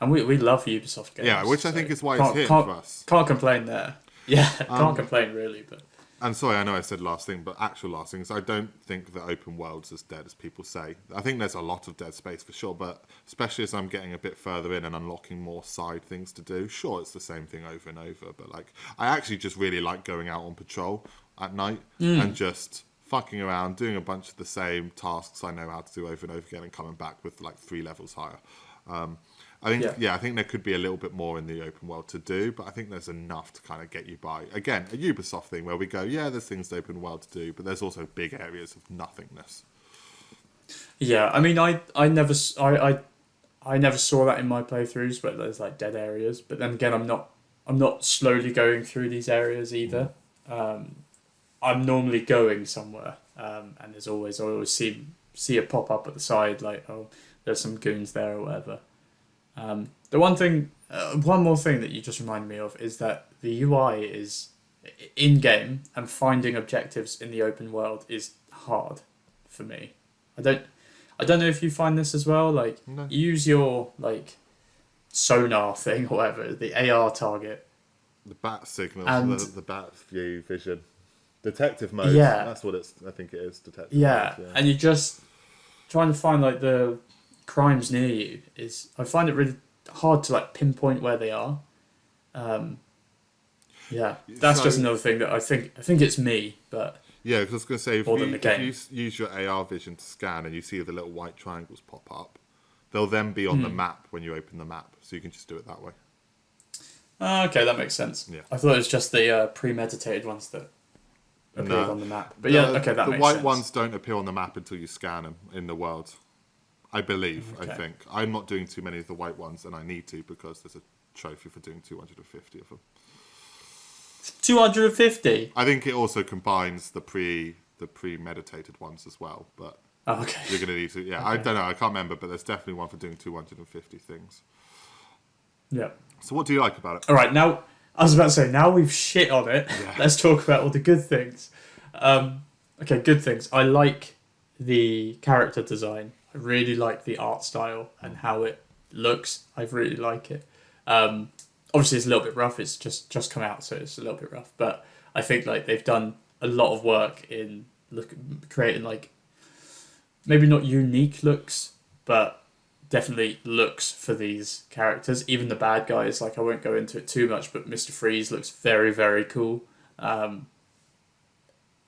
B: And we love Ubisoft games.
A: Yeah, which I think is why it's here for us.
B: Can't complain there. Yeah, can't complain really, but.
A: And sorry, I know I said last thing, but actual last thing is I don't think the open world's as dead as people say. I think there's a lot of dead space for sure, but especially as I'm getting a bit further in and unlocking more side things to do, sure, it's the same thing over and over, but I actually just really like going out on patrol at night and just fucking around, doing a bunch of the same tasks I know how to do over and over again and coming back with 3 levels higher. I think there could be a little bit more in the open world to do, but I think there's enough to kind of get you by. Again, a Ubisoft thing where we go, there's things in the open world to do, but there's also big areas of nothingness.
B: Yeah, I mean, I never saw that in my playthroughs, but there's dead areas. But then again, I'm not slowly going through these areas either. I'm normally going somewhere, and I always see a pop up at the side, there's some goons there or whatever. The one more thing that you just reminded me of is that the UI is in game, and finding objectives in the open world is hard for me. I don't know if you find this as well.
A: No.
B: You use your sonar thing or whatever, the AR target.
A: The bat signal,
B: And
A: the bat view vision. Detective mode,
B: yeah,
A: that's what I think it is, detective
B: yeah,
A: mode, yeah.
B: and you're just trying to find like the crimes near you I find it really hard to like pinpoint where they are. Yeah, that's just another thing that I think it's me, but
A: yeah, because I was going to say, if you use your AR vision to scan and you see the little white triangles pop up, they'll then be on the map when you open the map, so you can just do it that way.
B: Okay, that makes sense.
A: Yeah.
B: I thought it was just the premeditated ones that appeared on the map. But
A: okay,
B: that makes sense.
A: The white ones don't appear on the map until you scan them in the world. I believe, okay. I think. I'm not doing too many of the white ones, and I need to because there's a trophy for doing 250 of them.
B: 250?
A: I think it also combines the premeditated ones as well, but
B: okay.
A: You're going to need to... Yeah, okay. I don't know, I can't remember, but there's definitely one for doing 250 things.
B: Yeah.
A: So what do you like about it?
B: All right, now, I was about to say, now we've shit on it, let's talk about all the good things. Okay, good things. I like the character design. I really like the art style and how it looks. I really like it. Obviously, it's a little bit rough. It's just come out, so it's a little bit rough. But I think like they've done a lot of work in creating like maybe not unique looks, but definitely looks for these characters. Even the bad guys, like I won't go into it too much, but Mr. Freeze looks very, very cool.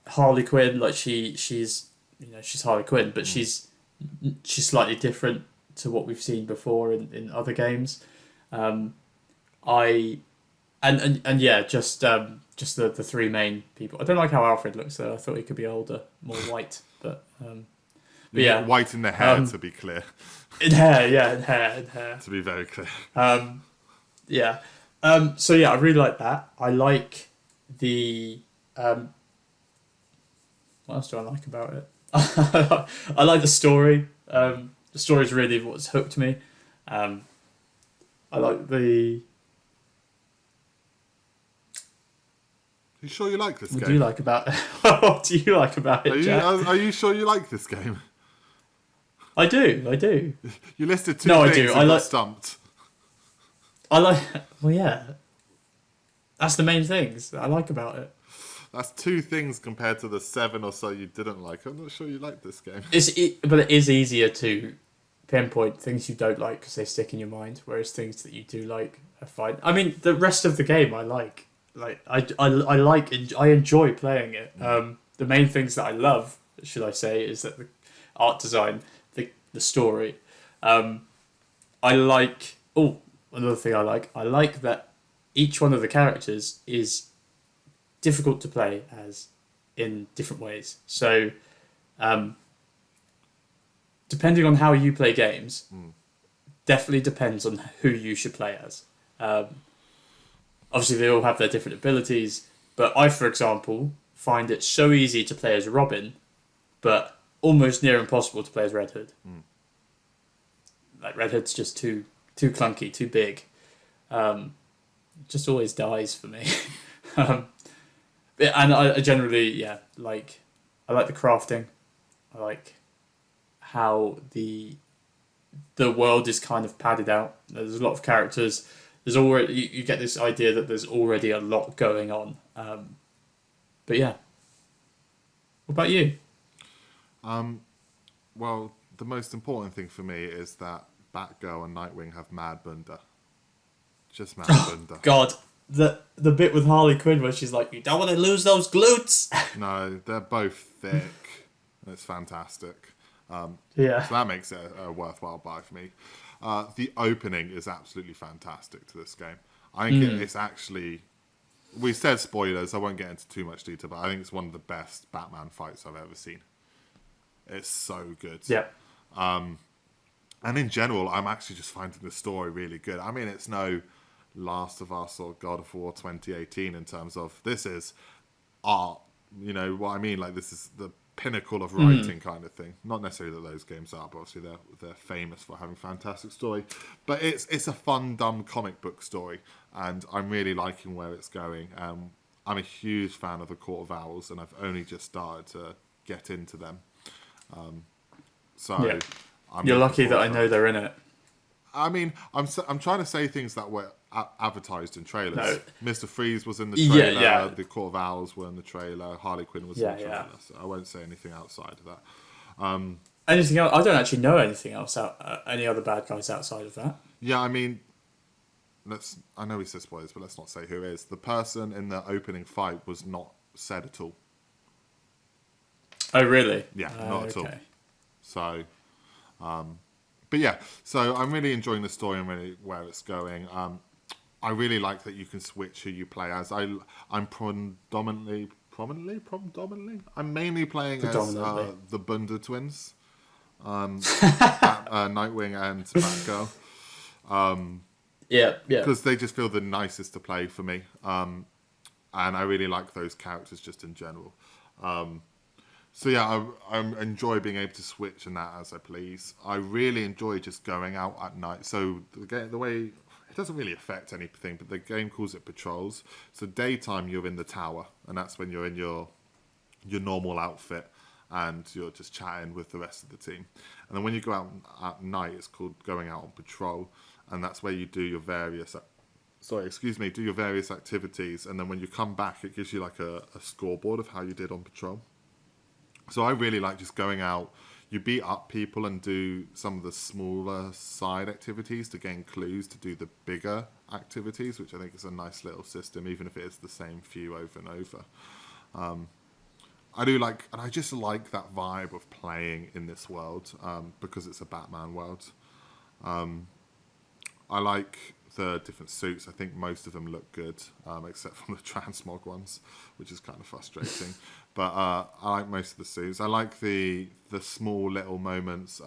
B: Harley Quinn, like she's Harley Quinn, but she's slightly different to what we've seen before in other games. Yeah, just the three main people. I don't like how Alfred looks though. I thought he could be older, more white, but yeah,
A: white in the hair to be clear.
B: In hair.
A: To be very clear.
B: Yeah. So yeah, I really like that. I like the what else do I like about it? I like the story. The story's really what's hooked me. I like the...
A: You sure you like this game?
B: What do you like about it? What do you like about it, Jack?
A: Are you sure you like this game?
B: I do.
A: You listed two things and got stumped.
B: I like... Well, yeah. That's the main things that I like about it.
A: That's two things compared to the 7 or so you didn't like. I'm not sure you like this game.
B: But it is easier to pinpoint things you don't like because they stick in your mind, whereas things that you do like are fine. I mean, the rest of the game I like. Like I enjoy playing it. The main things that I love, should I say, is that the art design, the story. I like... Oh, another thing I like that each one of the characters is difficult to play as in different ways. So, depending on how you play games, definitely depends on who you should play as. Obviously, they all have their different abilities, but I, for example, find it so easy to play as Robin, but almost near impossible to play as Red Hood. Like, Red Hood's just too clunky, too big. Just always dies for me. And I generally, I like the crafting. I like how the world is kind of padded out. There's a lot of characters. There's already you get this idea that there's already a lot going on. But yeah. What about you?
A: Well, the most important thing for me is that Batgirl and Nightwing have Mad Bunda. Just Mad Bunda.
B: God. The bit with Harley Quinn where she's like, you don't want to lose those glutes.
A: No, they're both thick. It's fantastic. So that makes it a worthwhile buy for me. The opening is absolutely fantastic to this game. I think it's actually... We said spoilers, I won't get into too much detail, but I think it's one of the best Batman fights I've ever seen. It's so good.
B: Yeah.
A: And in general, I'm actually just finding the story really good. I mean, it's no Last of Us or God of War 2018 in terms of this is art. You know what I mean? Like, this is the pinnacle of writing kind of thing. Not necessarily that those games are, but obviously they're famous for having fantastic story. But it's a fun, dumb comic book story, and I'm really liking where it's going. I'm a huge fan of the Court of Owls, and I've only just started to get into them. You're
B: lucky that I know they're in it.
A: I mean, I'm trying to say things that were advertised in trailers.
B: No.
A: Mr. Freeze was in the
B: Yeah,
A: trailer.
B: yeah.
A: The Court of Owls were in the trailer. Harley Quinn was in
B: Yeah,
A: the
B: yeah.
A: trailer. So I won't say anything outside of that.
B: Anything else? I don't actually know anything else any other bad guys outside of that.
A: Yeah, I mean, I know we said spoilers, but let's not say who it is. The person in the opening fight was not said at all.
B: Oh, really?
A: Yeah, not at all.
B: Okay.
A: So, but yeah, so I'm really enjoying the story and really where it's going. I really like that you can switch who you play as. I'm predominantly. I'm mainly playing as the Bunda twins, Nightwing and Batgirl.
B: Yeah.
A: Because they just feel the nicest to play for me, and I really like those characters just in general. So yeah, I enjoy being able to switch and that as I please. I really enjoy just going out at night. So the way it doesn't really affect anything, but the game calls it patrols. So daytime you're in the tower, and that's when you're in your normal outfit and you're just chatting with the rest of the team. And then when you go out at night, it's called going out on patrol, and that's where you do your various activities. And then when you come back, it gives you like a scoreboard of how you did on patrol. So I really like just going out. You beat up people and do some of the smaller side activities to gain clues to do the bigger activities, which I think is a nice little system, even if it is the same few over and over. I do like, and I just like that vibe of playing in this world because it's a Batman world. I like the different suits. I think most of them look good, except for the transmog ones, which is kind of frustrating. But I like most of the suits. I like the small little moments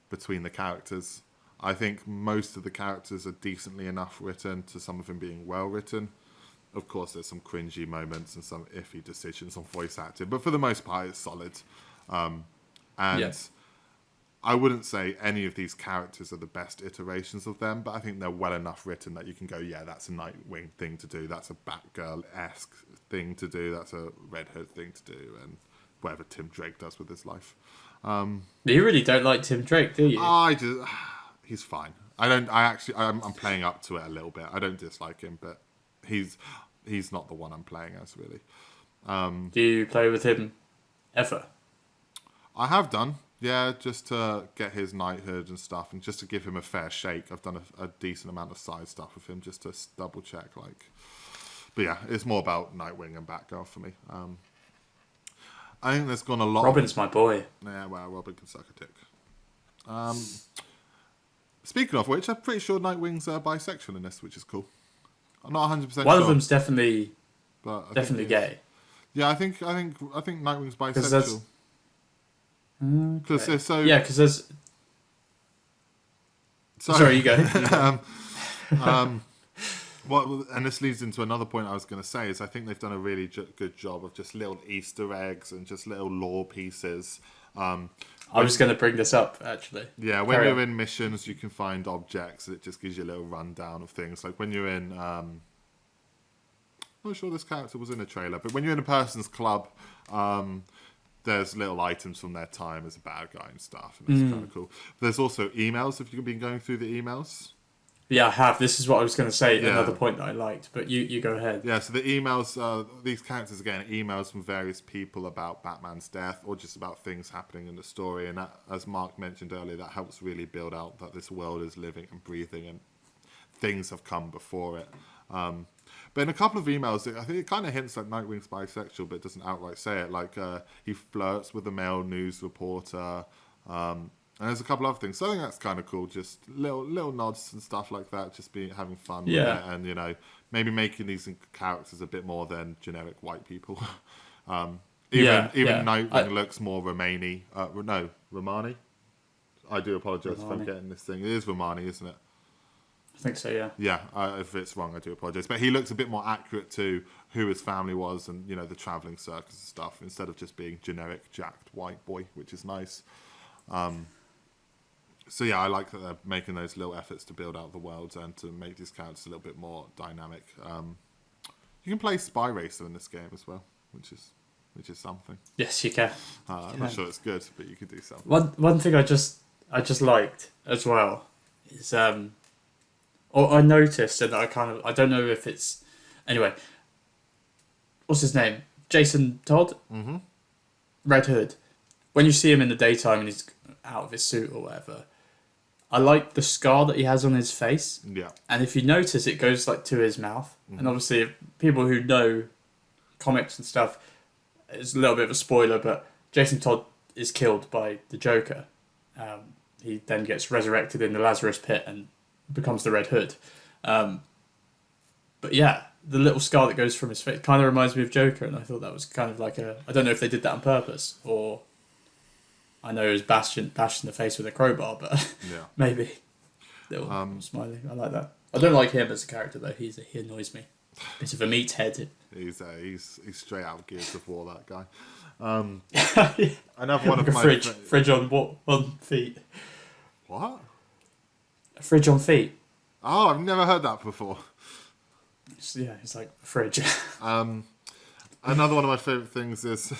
A: between the characters. I think most of the characters are decently enough written to some of them being well written. Of course, there's some cringy moments and some iffy decisions on voice acting, but for the most part, it's solid. I wouldn't say any of these characters are the best iterations of them, but I think they're well enough written that you can go, yeah, that's a Nightwing thing to do, that's a Batgirl-esque thing to do, that's a Red Hood thing to do, and whatever Tim Drake does with his life.
B: You really don't like Tim Drake, do you?
A: He's fine. I'm playing up to it a little bit. I don't dislike him, but he's not the one I'm playing as, really.
B: Do you play with him ever?
A: I have done, yeah, just to get his knighthood and stuff, and just to give him a fair shake. I've done a decent amount of side stuff with him just to double check, But yeah, it's more about Nightwing and Batgirl for me. I think there's gone a lot.
B: Robin's my boy.
A: Yeah, well, Robin can suck a dick. Speaking of which, I'm pretty sure Nightwing's bisexual in this, which is cool. I'm not 100% sure.
B: One of them's definitely gay.
A: Yeah, I think Nightwing's bisexual. Because there's
B: because there's. Sorry, you go.
A: And this leads into another point I was going to say is I think they've done a really good job of just little Easter eggs and just little lore pieces. I
B: was going to bring this up, actually.
A: Yeah, when you're in missions, you can find objects, and it just gives you a little rundown of things. Like when you're in... I'm not sure this character was in a trailer, but when you're in a person's club, there's little items from their time as a bad guy and stuff, and it's kind of cool. There's also emails. Have you been going through the emails?
B: Yeah, I have. This is what I was going to say, another point that I liked, but you go ahead.
A: Yeah, so the emails, these characters are getting emails from various people about Batman's death or just about things happening in the story, and that, as Mark mentioned earlier, that helps really build out that this world is living and breathing and things have come before it. But in a couple of emails, I think it kind of hints that Nightwing's bisexual, but it doesn't outright say it. Like, he flirts with a male news reporter, and there's a couple other things. So I think that's kind of cool. Just little nods and stuff like that. Just having fun with it, and maybe making these characters a bit more than generic white people. Even Nightwing looks more Romani. Romani. I do apologise if I'm getting this thing. It is Romani, isn't it?
B: I think so, yeah.
A: Yeah, if it's wrong, I do apologise. But he looks a bit more accurate to who his family was and, the travelling circus and stuff, instead of just being generic, jacked white boy, which is nice. So yeah, I like that they're making those little efforts to build out the world and to make these characters a little bit more dynamic. You can play Spy Racer in this game as well, which is something.
B: Yes, you can.
A: I'm not sure it's good, but you can do something.
B: One thing I just liked as well is or I noticed, and I don't know if it's anyway. What's his name? Jason Todd.
A: Mm-hmm.
B: Red Hood. When you see him in the daytime and he's out of his suit or whatever, I like the scar that he has on his face.
A: Yeah.
B: And if you notice, it goes like to his mouth. Mm-hmm. And obviously, if people who know comics and stuff, it's a little bit of a spoiler, but Jason Todd is killed by the Joker. He then gets resurrected in the Lazarus Pit and becomes the Red Hood. But yeah, the little scar that goes from his face kind of reminds me of Joker, and I thought that was kind of like I don't know if they did that on purpose, or I know it was bashing the face with a crowbar, but
A: yeah.
B: Maybe. Little smiley. I like that. I don't like him as a character though. He annoys me. Bit of a meathead.
A: He's straight out of Gears of War, that guy.
B: Yeah.
A: Another one
B: like
A: of
B: a
A: my
B: fridge on feet.
A: What?
B: A fridge on feet.
A: Oh, I've never heard that before.
B: It's like a fridge.
A: Another one of my favourite things is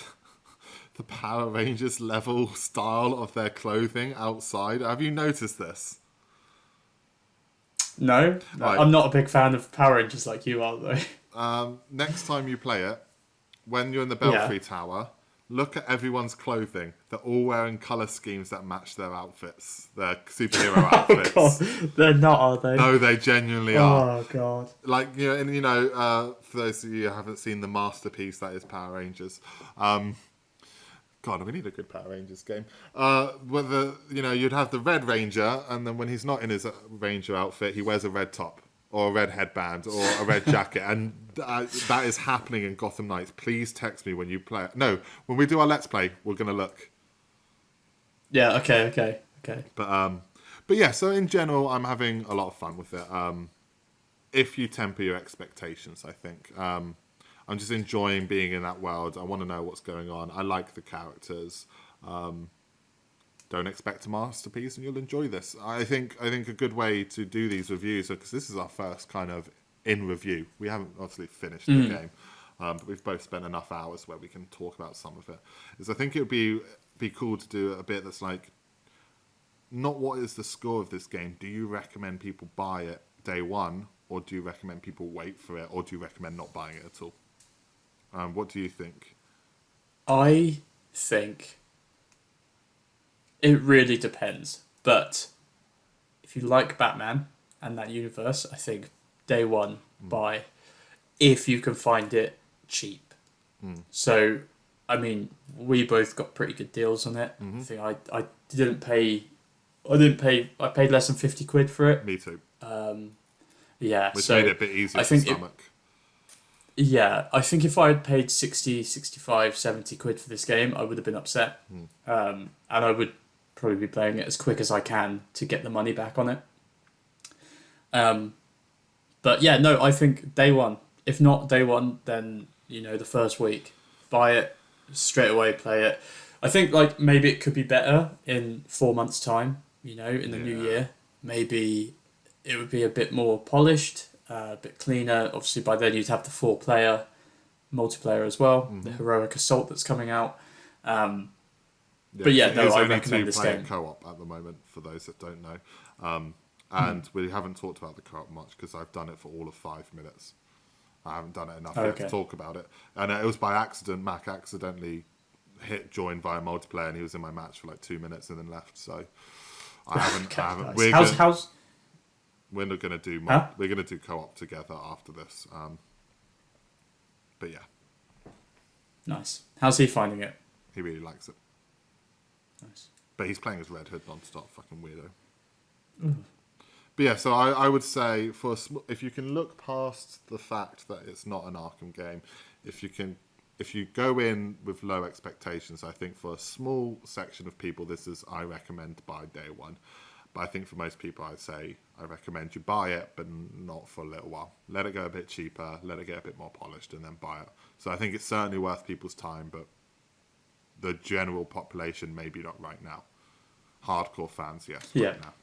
A: the Power Rangers level style of their clothing outside. Have you noticed this?
B: No,
A: right.
B: I'm not a big fan of Power Rangers like you are, though.
A: Next time you play it, when you're in the Belfry Tower, look at everyone's clothing. They're all wearing colour schemes that match their outfits, their superhero outfits.
B: Oh, God. They're not, are they?
A: No, they genuinely are.
B: Oh, God.
A: Like, for those of you who haven't seen the masterpiece that is Power Rangers, God, we need a good Power Rangers game. You'd have the Red Ranger, and then when he's not in his Ranger outfit, he wears a red top or a red headband or a red jacket, and that is happening in Gotham Knights. Please text me when you play. No, when we do our Let's Play, we're gonna look.
B: Yeah. Okay.
A: But yeah. So in general, I'm having a lot of fun with it. If you temper your expectations, I think. I'm just enjoying being in that world. I want to know what's going on. I like the characters. Don't expect a masterpiece, and you'll enjoy this. I think a good way to do these reviews, because this is our first kind of in review. We haven't obviously finished the game, but we've both spent enough hours where we can talk about some of it. Is I think it would be cool to do a bit that's like, not what is the score of this game. Do you recommend people buy it day one, or do you recommend people wait for it, or do you recommend not buying it at all? What do you think?
B: I think it really depends. But if you like Batman and that universe, I think day one, buy, if you can find it cheap. So, I mean, we both got pretty good deals on it. I think I paid less than 50 quid for it.
A: Me too.
B: Yeah.
A: Which
B: so
A: made it a bit easier to stomach.
B: Yeah, I think if I had paid 60, 65, 70 quid for this game, I would have been upset. And I would probably be playing it as quick as I can to get the money back on it. But yeah, no, I think day one. If not day one, then, the first week. Buy it, straight away play it. I think like maybe it could be better in 4 months' time, in the new year. Maybe it would be a bit more polished. A bit cleaner. Obviously, by then you'd have the 4-player multiplayer as well. The Heroic Assault that's coming out. But yeah, no, I recommend this game.
A: Co-op at the moment, for those that don't know. And we haven't talked about the co-op much because I've done it for all of 5 minutes. I haven't done it enough yet to talk about it. And it was by accident. Mac accidentally hit join via multiplayer, and he was in my match for like 2 minutes and then left. So I haven't.
B: Nice.
A: We're not going to do we're going to do co-op together after this. But yeah.
B: Nice. How's he finding it?
A: He really likes it.
B: Nice.
A: But he's playing as Red Hood non-stop, fucking weirdo. But yeah, so I would say if you can look past the fact that it's not an Arkham game, if you go in with low expectations, I think for a small section of people, I recommend buy day one. But I think for most people, I'd say I recommend you buy it, but not for a little while. Let it go a bit cheaper, let it get a bit more polished, and then buy it. So I think it's certainly worth people's time, but the general population, maybe not right now. Hardcore fans, yes, right now.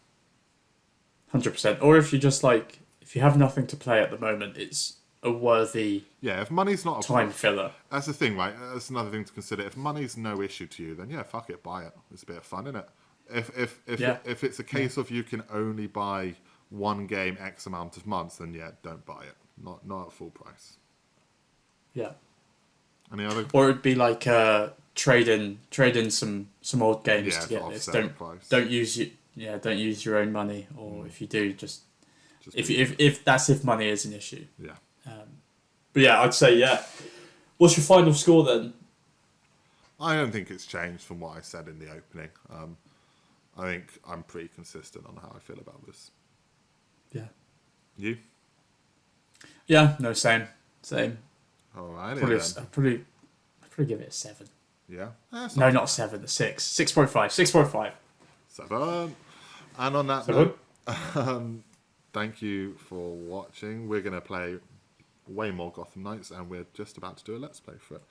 B: 100%. Or if you just if you have nothing to play at the moment, it's a worthy
A: if money's not a
B: time filler.
A: That's the thing, right? That's another thing to consider. If money's no issue to you, then yeah, fuck it, buy it. It's a bit of fun, isn't it? if it's a case of you can only buy one game X amount of months, then yeah, don't buy it. Not at full price.
B: Yeah.
A: Any other?
B: Or it'd be like trade in some old games to get this. Don't use your own money, or if you do, just if money is an issue.
A: Yeah.
B: But yeah, I'd say yeah. What's your final score then?
A: I don't think it's changed from what I said in the opening. I think I'm pretty consistent on how I feel about this.
B: Yeah.
A: You?
B: Yeah. No. Same.
A: All right.
B: I'd probably give it a 7.
A: Yeah.
B: No, not 7. A 6. 6.5. 6.5.
A: 7. And on that note, thank you for watching. We're going to play way more Gotham Knights, and we're just about to do a Let's Play for it.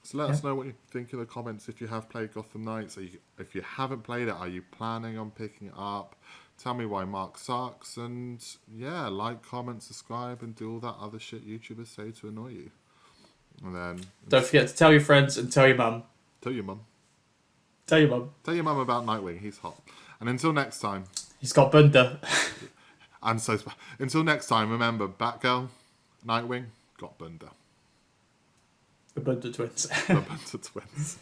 A: So let us know what you think in the comments if you have played Gotham Knights. If you haven't played it, are you planning on picking it up? Tell me why Mark sucks, and yeah, like, comment, subscribe, and do all that other shit YouTubers say to annoy you. And then
B: don't forget to tell your friends and tell your mum.
A: Tell your mum.
B: Tell your mum.
A: Tell your mum about Nightwing. He's hot. And until next time.
B: He's got bunda.
A: And so until next time, remember, Batgirl, Nightwing, got bunda.
B: The Bunda twins.
A: The Bunda twins.